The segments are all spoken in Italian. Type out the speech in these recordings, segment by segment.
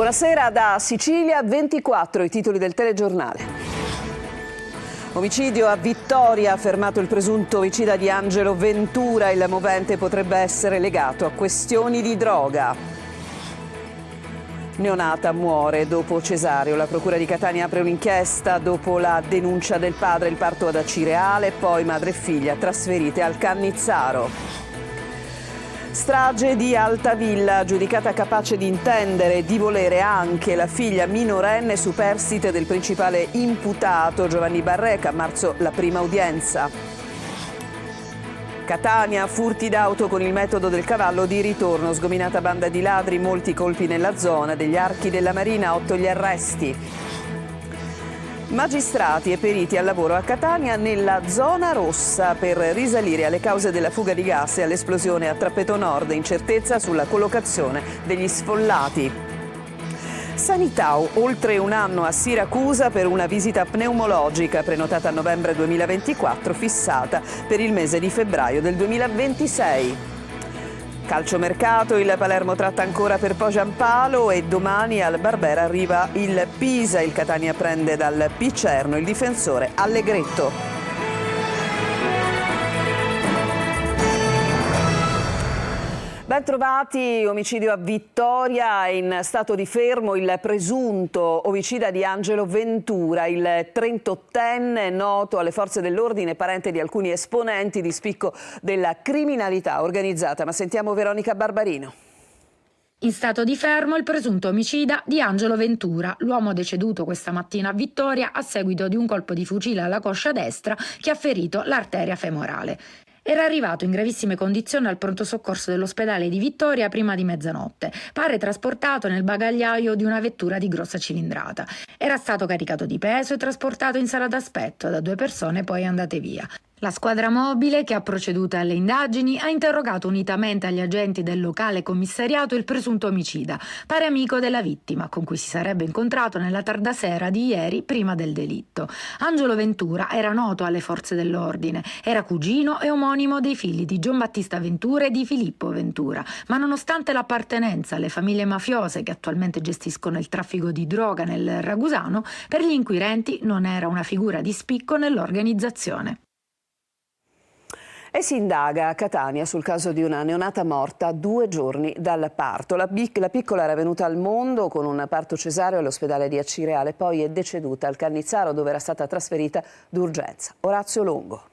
Buonasera da Sicilia 24, i titoli del telegiornale. Omicidio a Vittoria, fermato il presunto omicida di Angelo Ventura, il movente potrebbe essere legato a questioni di droga. Neonata muore dopo cesareo, la procura di Catania apre un'inchiesta dopo la denuncia del padre, il parto ad Acireale, poi madre e figlia trasferite al Cannizzaro. Strage di Altavilla, giudicata capace di intendere e di volere anche la figlia minorenne superstite del principale imputato Giovanni Barreca, a marzo la prima udienza. Catania, furti d'auto con il metodo del cavallo di ritorno, sgominata banda di ladri, molti colpi nella zona, degli archi della Marina, 8 gli arresti. Magistrati e periti al lavoro a Catania nella zona rossa per risalire alle cause della fuga di gas e all'esplosione a Trappeto Nord, incertezza sulla collocazione degli sfollati. Sanità, oltre un anno a Siracusa per una visita pneumologica prenotata a novembre 2024, fissata per il mese di febbraio del 2026. Calciomercato, il Palermo tratta ancora per poi Giampalo e domani al Barbera arriva il Pisa, il Catania prende dal Picerno il difensore Allegretto. Ben trovati, omicidio a Vittoria, in stato di fermo il presunto omicida di Angelo Ventura, il 38enne noto alle forze dell'ordine, parente di alcuni esponenti di spicco della criminalità organizzata. Ma sentiamo Veronica Barbarino. In stato di fermo il presunto omicida di Angelo Ventura, l'uomo deceduto questa mattina a Vittoria a seguito di un colpo di fucile alla coscia destra che ha ferito l'arteria femorale. Era arrivato in gravissime condizioni al pronto soccorso dell'ospedale di Vittoria prima di mezzanotte. Pare trasportato nel bagagliaio di una vettura di grossa cilindrata. Era stato caricato di peso e trasportato in sala d'aspetto da 2 persone poi andate via. La squadra mobile, che ha proceduto alle indagini, ha interrogato unitamente agli agenti del locale commissariato il presunto omicida, pare amico della vittima, con cui si sarebbe incontrato nella tarda sera di ieri prima del delitto. Angelo Ventura era noto alle forze dell'ordine, era cugino e omonimo dei figli di Gian Battista Ventura e di Filippo Ventura, ma nonostante l'appartenenza alle famiglie mafiose che attualmente gestiscono il traffico di droga nel Ragusano, per gli inquirenti non era una figura di spicco nell'organizzazione. E si indaga a Catania sul caso di una neonata morta a 2 giorni dal parto. La piccola era venuta al mondo con un parto cesareo all'ospedale di Acireale, poi è deceduta al Cannizzaro dove era stata trasferita d'urgenza. Orazio Longo.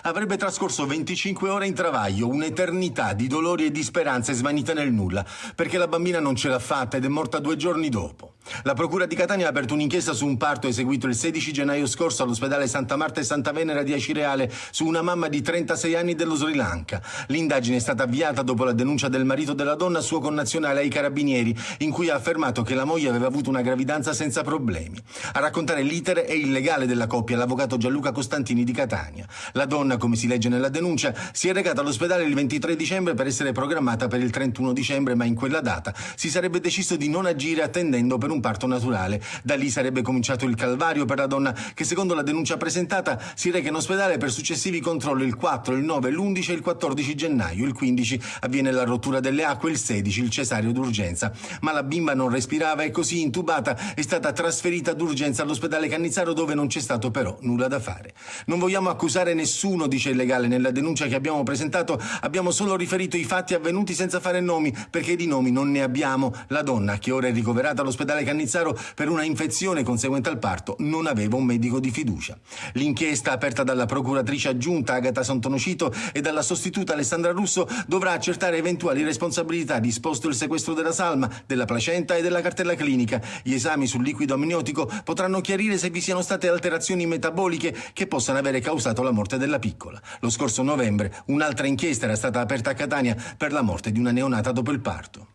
Avrebbe trascorso 25 ore in travaglio, un'eternità di dolori e di speranze svanite nel nulla, perché la bambina non ce l'ha fatta ed è morta 2 giorni dopo. La procura di Catania ha aperto un'inchiesta su un parto eseguito il 16 gennaio scorso all'ospedale Santa Marta e Santa Venera di Acireale su una mamma di 36 anni dello Sri Lanka. L'indagine è stata avviata dopo la denuncia del marito della donna, suo connazionale, ai carabinieri, in cui ha affermato che la moglie aveva avuto una gravidanza senza problemi. A raccontare l'iter e il legale della coppia l'avvocato Gianluca Costantini di Catania. La donna, come si legge nella denuncia, si è recata all'ospedale il 23 dicembre per essere programmata per il 31 dicembre, ma in quella data si sarebbe deciso di non agire attendendo per un parto naturale. Da lì sarebbe cominciato il calvario per la donna che, secondo la denuncia presentata, si reca in ospedale per successivi controlli il 4, il 9, l'11 e il 14 gennaio. Il 15 avviene la rottura delle acque, il 16 il cesareo d'urgenza. Ma la bimba non respirava e così, intubata, è stata trasferita d'urgenza all'ospedale Cannizzaro, dove non c'è stato però nulla da fare. Non vogliamo accusare nessuno, dice il legale nella denuncia che abbiamo presentato, abbiamo solo riferito i fatti avvenuti senza fare nomi, perché di nomi non ne abbiamo. La donna, che ora è ricoverata all'ospedale Cannizzaro per una infezione conseguente al parto, non aveva un medico di fiducia. L'inchiesta, aperta dalla procuratrice aggiunta Agata Santonocito e dalla sostituta Alessandra Russo, dovrà accertare eventuali responsabilità, disposto il sequestro della salma, della placenta e della cartella clinica. Gli esami sul liquido amniotico potranno chiarire se vi siano state alterazioni metaboliche che possano avere causato la morte della piccola. Lo scorso novembre un'altra inchiesta era stata aperta a Catania per la morte di una neonata dopo il parto.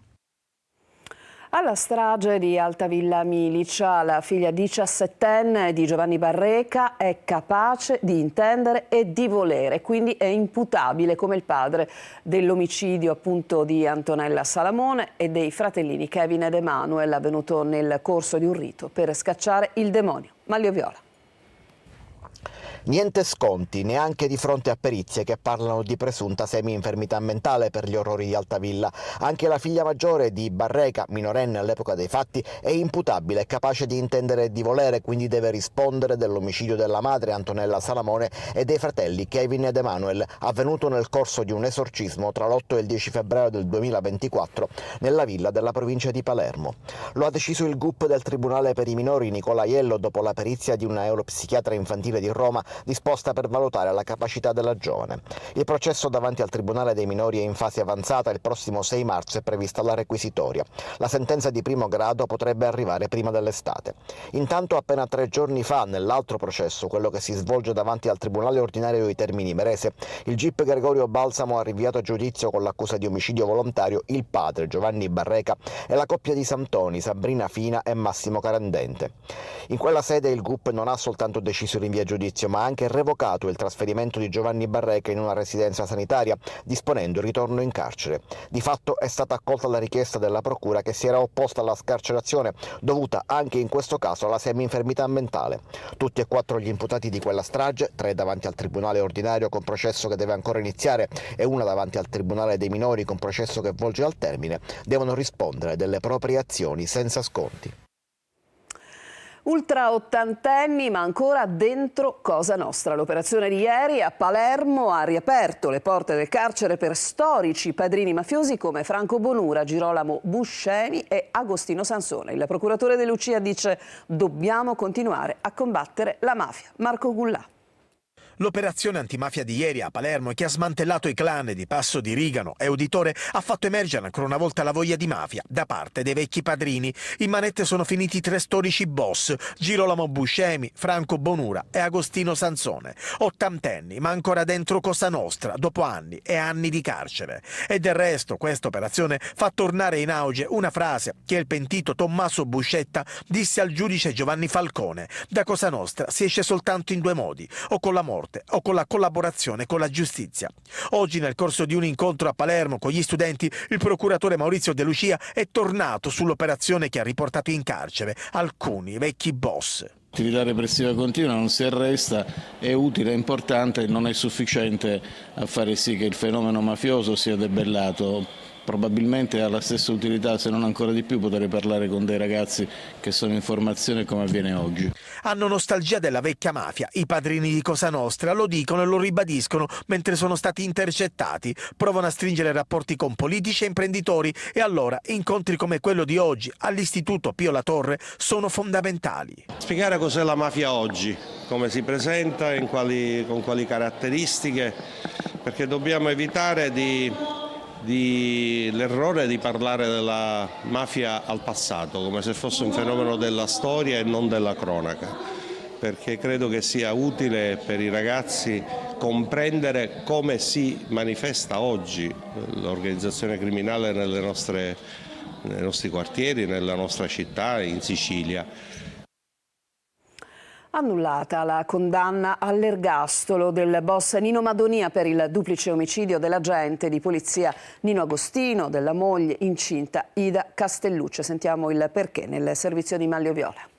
Alla strage di Altavilla Milicia, la figlia 17enne di Giovanni Barreca è capace di intendere e di volere, quindi è imputabile come il padre dell'omicidio appunto di Antonella Salamone e dei fratellini Kevin ed Emanuel, avvenuto nel corso di un rito per scacciare il demonio. Maglio Viola. Niente sconti, neanche di fronte a perizie che parlano di presunta semi-infermità mentale per gli orrori di Altavilla. Anche la figlia maggiore di Barreca, minorenne all'epoca dei fatti, è imputabile, capace di intendere e di volere, quindi deve rispondere dell'omicidio della madre Antonella Salamone e dei fratelli Kevin ed Emanuel, avvenuto nel corso di un esorcismo tra l'8 e il 10 febbraio del 2024 nella villa della provincia di Palermo. Lo ha deciso il GUP del Tribunale per i minori Nicola Aiello dopo la perizia di un neuropsichiatra infantile di Roma disposta per valutare la capacità della giovane. Il processo davanti al Tribunale dei minori è in fase avanzata, il prossimo 6 marzo è prevista la requisitoria. La sentenza di primo grado potrebbe arrivare prima dell'estate. Intanto appena 3 giorni fa, nell'altro processo, quello che si svolge davanti al Tribunale ordinario di Termini Imerese, il GIP Gregorio Balsamo ha rinviato a giudizio con l'accusa di omicidio volontario il padre Giovanni Barreca e la coppia di Santoni, Sabrina Fina e Massimo Carandente. In quella sede il GUP non ha soltanto deciso il rinvio a giudizio, ma ha anche revocato il trasferimento di Giovanni Barreca in una residenza sanitaria, disponendo il ritorno in carcere. Di fatto è stata accolta la richiesta della procura, che si era opposta alla scarcerazione, dovuta anche in questo caso alla semi-infermità mentale. Tutti e 4 gli imputati di quella strage, 3 davanti al Tribunale ordinario con processo che deve ancora iniziare e una davanti al Tribunale dei minori con processo che volge al termine, devono rispondere delle proprie azioni senza sconti. Ultra ottantenni, ma ancora dentro Cosa Nostra. L'operazione di ieri a Palermo ha riaperto le porte del carcere per storici padrini mafiosi come Franco Bonura, Girolamo Buscemi e Agostino Sansone. Il procuratore De Lucia dice: dobbiamo continuare a combattere la mafia. Marco Gullà. L'operazione antimafia di ieri a Palermo, che ha smantellato i clan di Passo di Rigano e Uditore, ha fatto emergere ancora una volta la voglia di mafia da parte dei vecchi padrini. In manette sono finiti 3 storici boss: Girolamo Buscemi, Franco Bonura e Agostino Sansone. Ottantenni, ma ancora dentro Cosa Nostra, dopo anni e anni di carcere. E del resto questa operazione fa tornare in auge una frase che il pentito Tommaso Buscetta disse al giudice Giovanni Falcone: da Cosa Nostra si esce soltanto in 2 modi, o con la morte o con la collaborazione con la giustizia. Oggi, nel corso di un incontro a Palermo con gli studenti, il procuratore Maurizio De Lucia è tornato sull'operazione che ha riportato in carcere alcuni vecchi boss. L'attività repressiva continua, non si arresta, è utile, è importante, non è sufficiente a fare sì che il fenomeno mafioso sia debellato. Probabilmente ha la stessa utilità, se non ancora di più, poter parlare con dei ragazzi che sono in formazione come avviene oggi. Hanno nostalgia della vecchia mafia, i padrini di Cosa Nostra, lo dicono e lo ribadiscono mentre sono stati intercettati. Provano a stringere rapporti con politici e imprenditori e allora incontri come quello di oggi all'Istituto Pio La Torre sono fondamentali. Spiegare cos'è la mafia oggi, come si presenta, con quali caratteristiche, perché dobbiamo evitare l'errore di parlare della mafia al passato, come se fosse un fenomeno della storia e non della cronaca, perché credo che sia utile per i ragazzi comprendere come si manifesta oggi l'organizzazione criminale nei nostri quartieri, nella nostra città, in Sicilia. Annullata la condanna all'ergastolo del boss Nino Madonia per il duplice omicidio dell'agente di polizia Nino Agostino, della moglie incinta Ida Castelluccio. Sentiamo il perché nel servizio di Manlio Viola.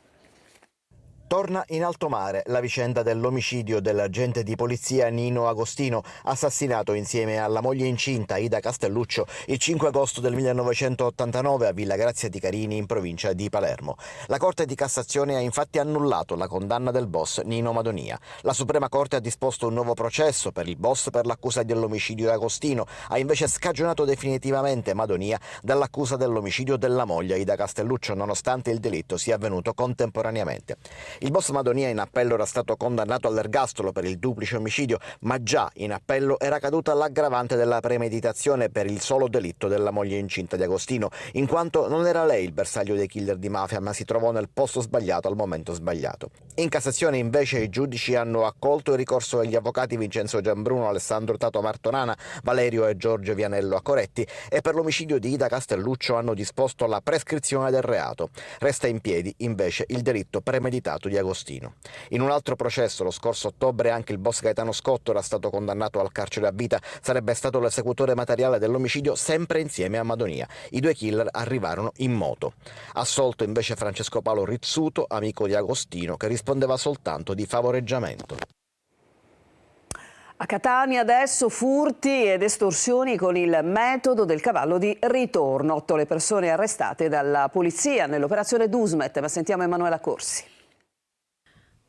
Torna in alto mare la vicenda dell'omicidio dell'agente di polizia Nino Agostino, assassinato insieme alla moglie incinta Ida Castelluccio il 5 agosto del 1989 a Villa Grazia di Carini in provincia di Palermo. La Corte di Cassazione ha infatti annullato la condanna del boss Nino Madonia. La Suprema Corte ha disposto un nuovo processo per il boss per l'accusa dell'omicidio di Agostino, ha invece scagionato definitivamente Madonia dall'accusa dell'omicidio della moglie Ida Castelluccio, nonostante il delitto sia avvenuto contemporaneamente. Il boss Madonia in appello era stato condannato all'ergastolo per il duplice omicidio, ma già in appello era caduta l'aggravante della premeditazione per il solo delitto della moglie incinta di Agostino, in quanto non era lei il bersaglio dei killer di mafia, ma si trovò nel posto sbagliato al momento sbagliato. In Cassazione invece i giudici hanno accolto il ricorso degli avvocati Vincenzo Gianbruno, Alessandro Tato Martonana, Valerio e Giorgio Vianello Accoretti e per l'omicidio di Ida Castelluccio hanno disposto la prescrizione del reato. Resta in piedi invece il delitto premeditato di Agostino. In un altro processo lo scorso ottobre anche il boss Gaetano Scotto era stato condannato al carcere a vita, sarebbe stato l'esecutore materiale dell'omicidio sempre insieme a Madonia. I 2 killer arrivarono in moto. Assolto invece Francesco Paolo Rizzuto, amico di Agostino, che rispondeva soltanto di favoreggiamento. A Catania adesso furti ed estorsioni con il metodo del cavallo di ritorno. 8 le persone arrestate dalla polizia nell'operazione Dusmet, ma sentiamo Emanuela Corsi.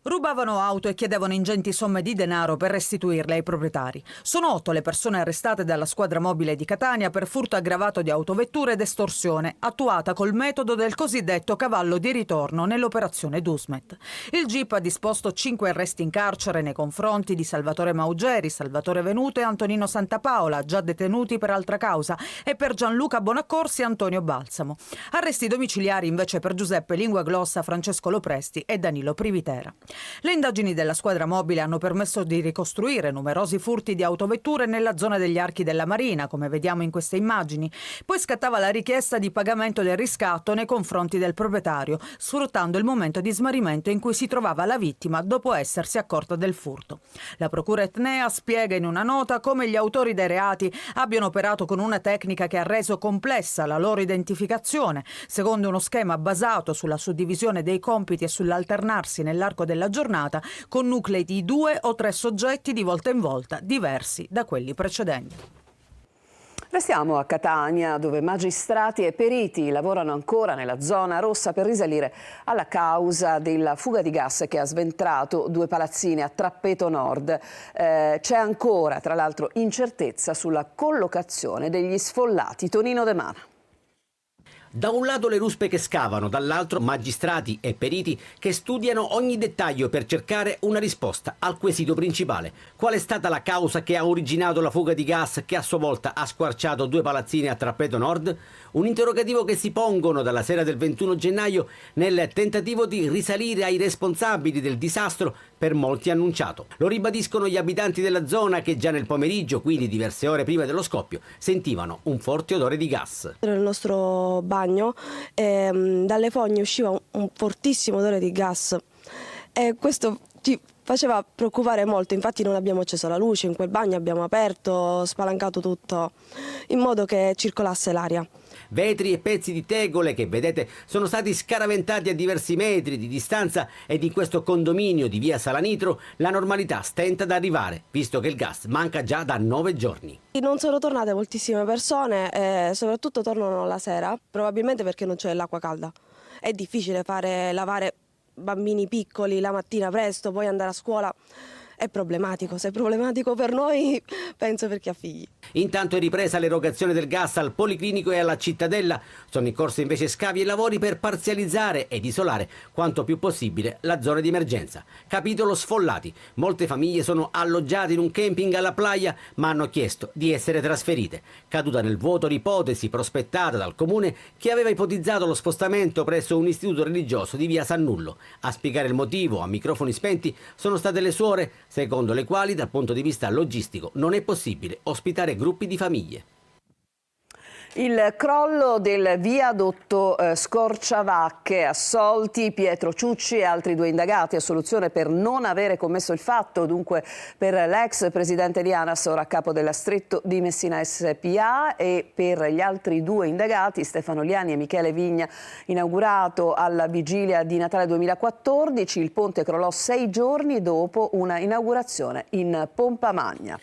Rubavano auto e chiedevano ingenti somme di denaro per restituirle ai proprietari. Sono 8 le persone arrestate dalla squadra mobile di Catania per furto aggravato di autovetture ed estorsione, attuata col metodo del cosiddetto cavallo di ritorno nell'operazione Dusmet. Il GIP ha disposto 5 arresti in carcere nei confronti di Salvatore Maugeri, Salvatore Venuto e Antonino Santapaola, già detenuti per altra causa, e per Gianluca Bonaccorsi e Antonio Balsamo. Arresti domiciliari invece per Giuseppe Linguaglossa, Francesco Lopresti e Danilo Privitera. Le indagini della squadra mobile hanno permesso di ricostruire numerosi furti di autovetture nella zona degli Archi della Marina, come vediamo in queste immagini. Poi scattava la richiesta di pagamento del riscatto nei confronti del proprietario, sfruttando il momento di smarrimento in cui si trovava la vittima dopo essersi accorta del furto. La procura etnea spiega in una nota come gli autori dei reati abbiano operato con una tecnica che ha reso complessa la loro identificazione, secondo uno schema basato sulla suddivisione dei compiti e sull'alternarsi nell'arco della giornata con nuclei di 2 o 3 soggetti di volta in volta diversi da quelli precedenti. Restiamo a Catania, dove magistrati e periti lavorano ancora nella zona rossa per risalire alla causa della fuga di gas che ha sventrato 2 palazzine a Trappeto Nord. C'è ancora, tra l'altro, incertezza sulla collocazione degli sfollati. Tonino De Mana. Da un lato le ruspe che scavano, dall'altro magistrati e periti che studiano ogni dettaglio per cercare una risposta al quesito principale. Qual è stata la causa che ha originato la fuga di gas che a sua volta ha squarciato 2 palazzine a Trappeto Nord? Un interrogativo che si pongono dalla sera del 21 gennaio nel tentativo di risalire ai responsabili del disastro per molti annunciato. Lo ribadiscono gli abitanti della zona che già nel pomeriggio, quindi diverse ore prima dello scoppio, sentivano un forte odore di gas. Nel nostro bagno dalle fogne usciva un fortissimo odore di gas e questo ci faceva preoccupare molto. Infatti non abbiamo acceso la luce in quel bagno, abbiamo aperto, spalancato tutto in modo che circolasse l'aria. Vetri e pezzi di tegole che vedete sono stati scaraventati a diversi metri di distanza ed in questo condominio di via Salanitro la normalità stenta ad arrivare, visto che il gas manca già da 9 giorni. Non sono tornate moltissime persone, soprattutto tornano la sera, probabilmente perché non c'è l'acqua calda. È difficile fare lavare bambini piccoli la mattina presto, poi andare a scuola. È problematico, se è problematico per noi penso per chi ha figli. Intanto è ripresa l'erogazione del gas al Policlinico e alla Cittadella. Sono in corso invece scavi e lavori per parzializzare ed isolare quanto più possibile la zona di emergenza. Capitolo sfollati. Molte famiglie sono alloggiate in un camping alla playa ma hanno chiesto di essere trasferite. Caduta nel vuoto l'ipotesi prospettata dal comune che aveva ipotizzato lo spostamento presso un istituto religioso di via Sannullo. A spiegare il motivo a microfoni spenti sono state le suore, secondo le quali dal punto di vista logistico non è possibile ospitare gruppi di famiglie. Il crollo del viadotto Scorciavacche, assolti Pietro Ciucci e altri 2 indagati, assoluzione per non avere commesso il fatto, dunque per l'ex presidente di ANAS, ora a capo della Stretto di Messina SPA, e per gli altri 2 indagati, Stefano Liani e Michele Vigna. Inaugurato alla vigilia di Natale 2014, il ponte crollò 6 giorni dopo una inaugurazione in pompa magna.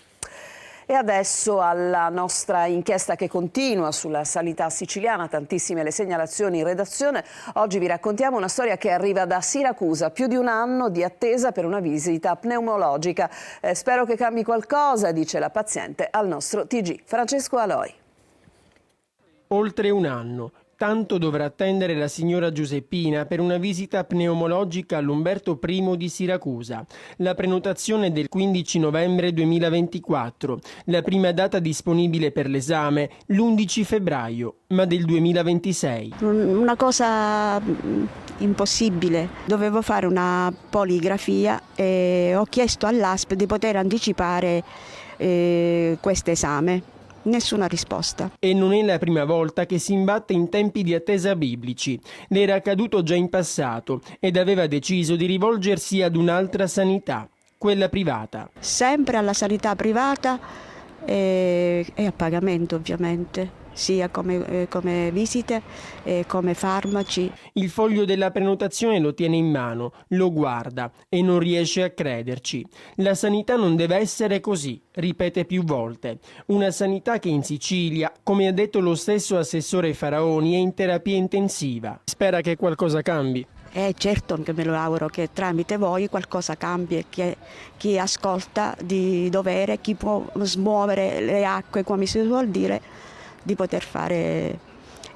E adesso alla nostra inchiesta che continua sulla sanità siciliana, tantissime le segnalazioni in redazione. Oggi vi raccontiamo una storia che arriva da Siracusa, più di un anno di attesa per una visita pneumologica. Spero che cambi qualcosa, dice la paziente al nostro TG. Francesco Aloi. Oltre un anno. Tanto dovrà attendere la signora Giuseppina per una visita pneumologica all'Umberto I di Siracusa. La prenotazione è del 15 novembre 2024, la prima data disponibile per l'esame l'11 febbraio, ma del 2026. Una cosa impossibile. Dovevo fare una poligrafia e ho chiesto all'ASP di poter anticipare questo esame. Nessuna risposta. E non è la prima volta che si imbatte in tempi di attesa biblici. Le era accaduto già in passato ed aveva deciso di rivolgersi ad un'altra sanità, quella privata. Sempre alla sanità privata e a pagamento ovviamente. sia come visite, come farmaci. Il foglio della prenotazione lo tiene in mano, lo guarda e non riesce a crederci. La sanità non deve essere così, ripete più volte. Una sanità che in Sicilia, come ha detto lo stesso assessore Faraoni, è in terapia intensiva. Spera che qualcosa cambi. Certo che me lo auguro che tramite voi qualcosa cambi e che chi ascolta di dovere, chi può smuovere le acque, come si suol dire, di poter fare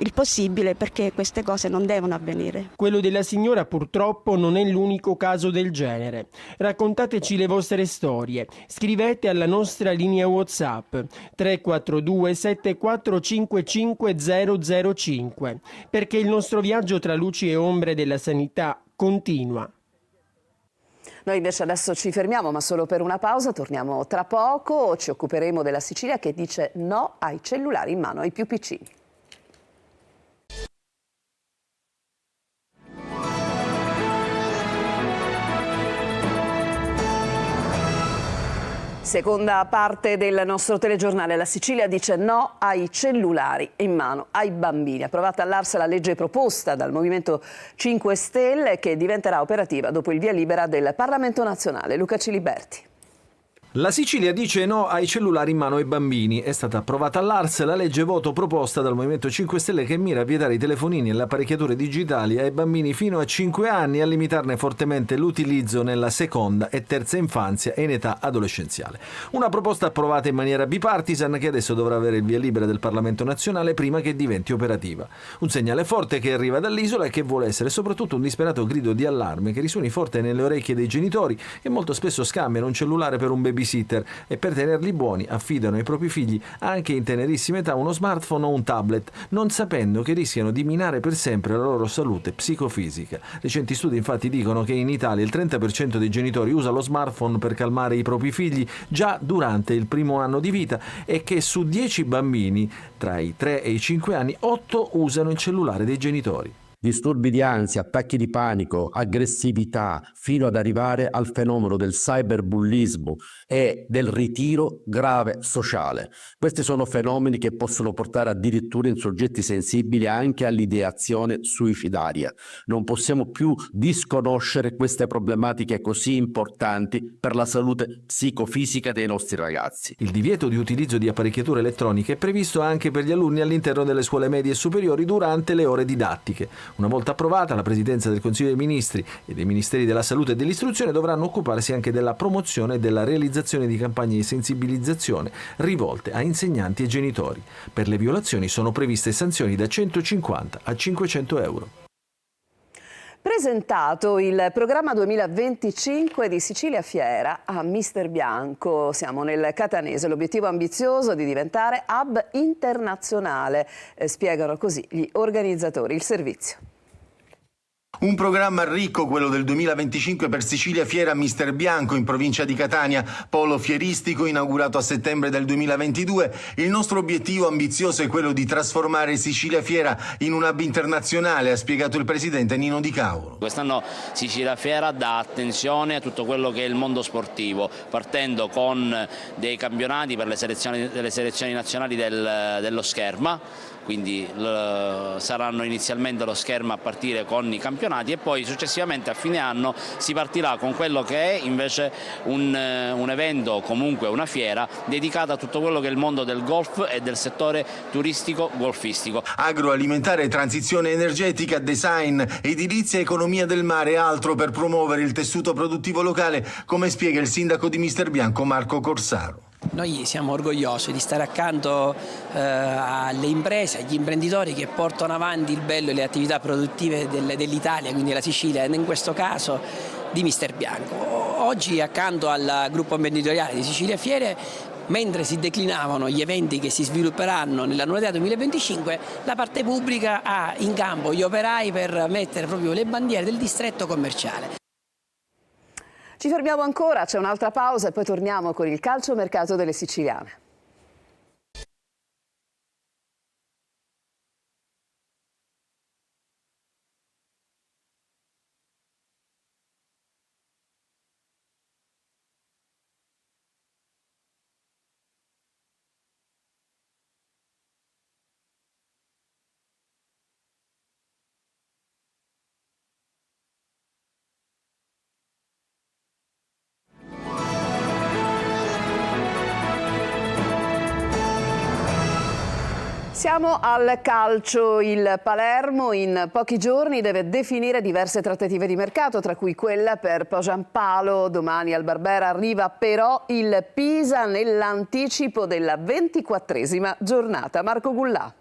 il possibile, perché queste cose non devono avvenire. Quello della signora purtroppo non è l'unico caso del genere. Raccontateci le vostre storie. Scrivete alla nostra linea WhatsApp 342 7455 005, perché il nostro viaggio tra luci e ombre della sanità continua. Noi invece adesso ci fermiamo, ma solo per una pausa, torniamo tra poco, ci occuperemo della Sicilia che dice no ai cellulari in mano ai più piccini. Seconda parte del nostro telegiornale. La Sicilia dice no ai cellulari in mano ai bambini. Approvata all'Ars la legge proposta dal Movimento 5 Stelle che diventerà operativa dopo il via libera del Parlamento nazionale. Luca Ciliberti. La Sicilia dice no ai cellulari in mano ai bambini. È stata approvata all'Ars la legge voto proposta dal Movimento 5 Stelle che mira a vietare i telefonini e le apparecchiature digitali ai bambini fino a 5 anni e a limitarne fortemente l'utilizzo nella seconda e terza infanzia e in età adolescenziale. Una proposta approvata in maniera bipartisan che adesso dovrà avere il via libera del Parlamento nazionale prima che diventi operativa. Un segnale forte che arriva dall'isola e che vuole essere soprattutto un disperato grido di allarme che risuoni forte nelle orecchie dei genitori che molto spesso scambiano un cellulare per un babysitter e per tenerli buoni affidano ai propri figli anche in tenerissima età uno smartphone o un tablet, non sapendo che rischiano di minare per sempre la loro salute psicofisica. Recenti studi infatti dicono che in Italia il 30% dei genitori usa lo smartphone per calmare i propri figli già durante il primo anno di vita e che su 10 bambini tra i 3 e i 5 anni 8 usano il cellulare dei genitori. Disturbi di ansia, attacchi di panico, aggressività, fino ad arrivare al fenomeno del cyberbullismo e del ritiro grave sociale. Questi sono fenomeni che possono portare addirittura in soggetti sensibili anche all'ideazione suicidaria. Non possiamo più disconoscere queste problematiche così importanti per la salute psicofisica dei nostri ragazzi. Il divieto di utilizzo di apparecchiature elettroniche è previsto anche per gli alunni all'interno delle scuole medie e superiori durante le ore didattiche. Una volta approvata, la Presidenza del Consiglio dei Ministri e dei Ministeri della Salute e dell'Istruzione dovranno occuparsi anche della promozione e della realizzazione di campagne di sensibilizzazione rivolte a insegnanti e genitori. Per le violazioni sono previste sanzioni da 150 a 500 euro. Presentato il programma 2025 di Sicilia Fiera a Mister Bianco. Siamo nel catanese, l'obiettivo ambizioso di diventare hub internazionale, spiegano così gli organizzatori. Il servizio. Un programma ricco, quello del 2025 per Sicilia Fiera Mister Bianco in provincia di Catania, polo fieristico inaugurato a settembre del 2022. Il nostro obiettivo ambizioso è quello di trasformare Sicilia Fiera in un hub internazionale, ha spiegato il presidente Nino Di Cauro. Quest'anno Sicilia Fiera dà attenzione a tutto quello che è il mondo sportivo, partendo con dei campionati per le selezioni nazionali dello scherma. Quindi saranno inizialmente lo schermo a partire con i campionati e poi successivamente a fine anno si partirà con quello che è invece un evento, comunque una fiera dedicata a tutto quello che è il mondo del golf e del settore turistico golfistico. Agroalimentare, transizione energetica, design, edilizia, economia del mare e altro per promuovere il tessuto produttivo locale, come spiega il sindaco di Mister Bianco Marco Corsaro. Noi siamo orgogliosi di stare accanto alle imprese, agli imprenditori che portano avanti il bello e le attività produttive dell'Italia, quindi la Sicilia, e in questo caso di Mister Bianco. Oggi accanto al gruppo imprenditoriale di Sicilia Fiere, mentre si declinavano gli eventi che si svilupperanno nell'annualità 2025, la parte pubblica ha in campo gli operai per mettere proprio le bandiere del distretto commerciale. Ci fermiamo ancora, c'è un'altra pausa e poi torniamo con il calciomercato delle siciliane. Passiamo al calcio. Il Palermo in pochi giorni deve definire diverse trattative di mercato, tra cui quella per Pogiampalo. Domani al Barbera arriva però il Pisa nell'anticipo della 24esima giornata. Marco Gullà.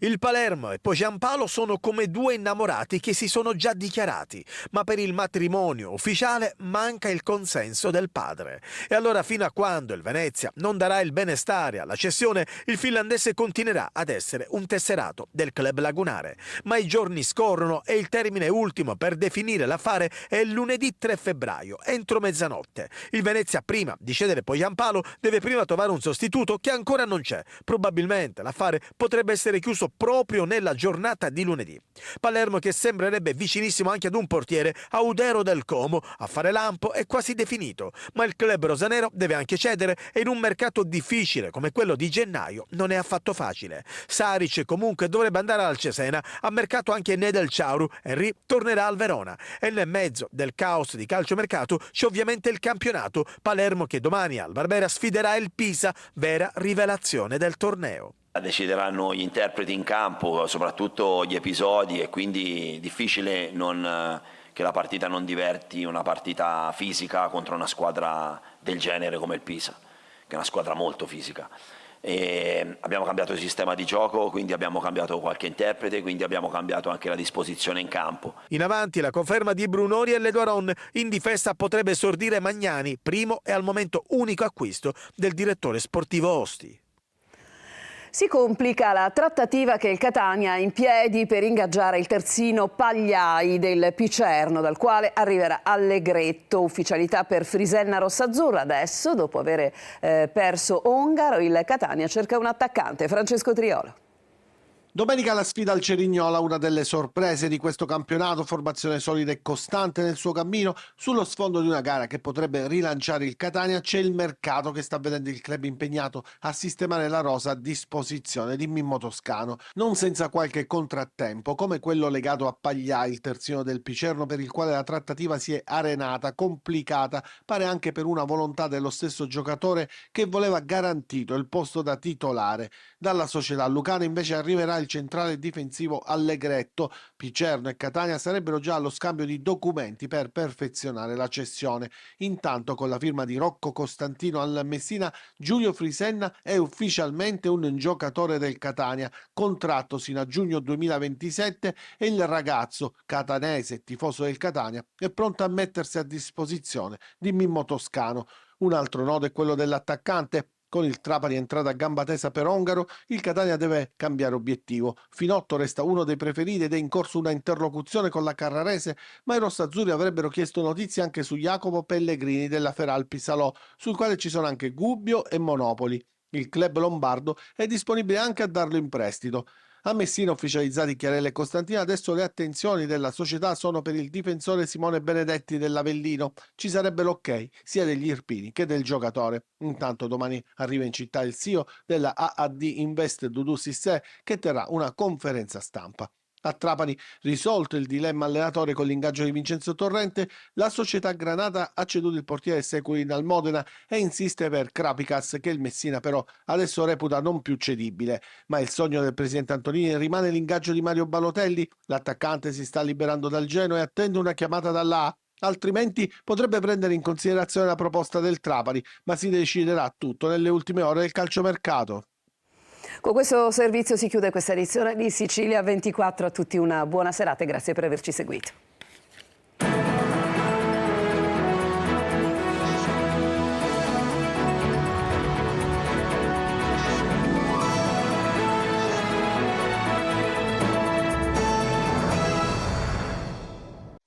Il Palermo e Pogiampalo sono come due innamorati che si sono già dichiarati, ma per il matrimonio ufficiale manca il consenso del padre. E allora fino a quando il Venezia non darà il benestare alla cessione, il finlandese continuerà ad essere un tesserato del club lagunare. Ma i giorni scorrono e il termine ultimo per definire l'affare è lunedì 3 febbraio, entro mezzanotte. Il Venezia, prima di cedere Pogiampalo, deve prima trovare un sostituto che ancora non c'è. Probabilmente l'affare potrebbe essere chiuso proprio nella giornata di lunedì. Palermo, che sembrerebbe vicinissimo anche ad un portiere, Audero del Como, a fare lampo è quasi definito, ma il club rosanero deve anche cedere e in un mercato difficile come quello di gennaio non è affatto facile. Saric comunque dovrebbe andare al Cesena, a mercato anche Nedelciauru, Henry tornerà al Verona e nel mezzo del caos di calciomercato c'è ovviamente il campionato. Palermo che domani al Barbera sfiderà il Pisa, vera rivelazione del torneo. Decideranno gli interpreti in campo, soprattutto gli episodi, e quindi difficile che la partita non diverti una partita fisica contro una squadra del genere come il Pisa, che è una squadra molto fisica. E abbiamo cambiato il sistema di gioco, quindi abbiamo cambiato qualche interprete, quindi abbiamo cambiato anche la disposizione in campo. In avanti la conferma di Brunori e Ledoaron, in difesa potrebbe esordire Magnani, primo e al momento unico acquisto del direttore sportivo Osti. Si complica la trattativa che il Catania ha in piedi per ingaggiare il terzino Pagliai del Picerno, dal quale arriverà Allegretto. Ufficialità per Frisenna Rossazzurra. Adesso, dopo aver perso Ongaro, il Catania cerca un attaccante. Francesco Triolo. Domenica la sfida al Cerignola, una delle sorprese di questo campionato, formazione solida e costante nel suo cammino. Sullo sfondo di una gara che potrebbe rilanciare il Catania c'è il mercato che sta vedendo il club impegnato a sistemare la rosa a disposizione di Mimmo Toscano, non senza qualche contrattempo come quello legato a Pagliai, il terzino del Picerno, per il quale la trattativa si è arenata, complicata, pare anche per una volontà dello stesso giocatore che voleva garantito il posto da titolare. Dalla società lucana invece arriverà il centrale difensivo Allegretto. Picerno e Catania sarebbero già allo scambio di documenti per perfezionare la cessione. Intanto, con la firma di Rocco Costantino al Messina, Giulio Frisenna è ufficialmente un giocatore del Catania, contratto sino a giugno 2027, e il ragazzo catanese, tifoso del Catania, è pronto a mettersi a disposizione di Mimmo Toscano. Un altro nodo è quello dell'attaccante. Con il Trapani entrata a gamba tesa per Ongaro, il Catania deve cambiare obiettivo. Finotto resta uno dei preferiti ed è in corso una interlocuzione con la Carrarese, ma i rossazzurri avrebbero chiesto notizie anche su Jacopo Pellegrini della Feralpi Salò, sul quale ci sono anche Gubbio e Monopoli. Il club lombardo è disponibile anche a darlo in prestito. A Messina, ufficializzati Chiarella e Costantina, adesso le attenzioni della società sono per il difensore Simone Benedetti dell'Avellino. Ci sarebbe l'ok sia degli irpini che del giocatore. Intanto domani arriva in città il CEO della AAD Invest, Dudu Sissé, che terrà una conferenza stampa. A Trapani, risolto il dilemma allenatore con l'ingaggio di Vincenzo Torrente, la società granata ha ceduto il portiere Seculin al Modena e insiste per Krapicas, che il Messina però adesso reputa non più cedibile. Ma il sogno del presidente Antonini rimane l'ingaggio di Mario Balotelli. L'attaccante si sta liberando dal Genoa e attende una chiamata dalla A. Altrimenti potrebbe prendere in considerazione la proposta del Trapani, ma si deciderà tutto nelle ultime ore del calciomercato. Con questo servizio si chiude questa edizione di Sicilia 24. A tutti una buona serata e grazie per averci seguito.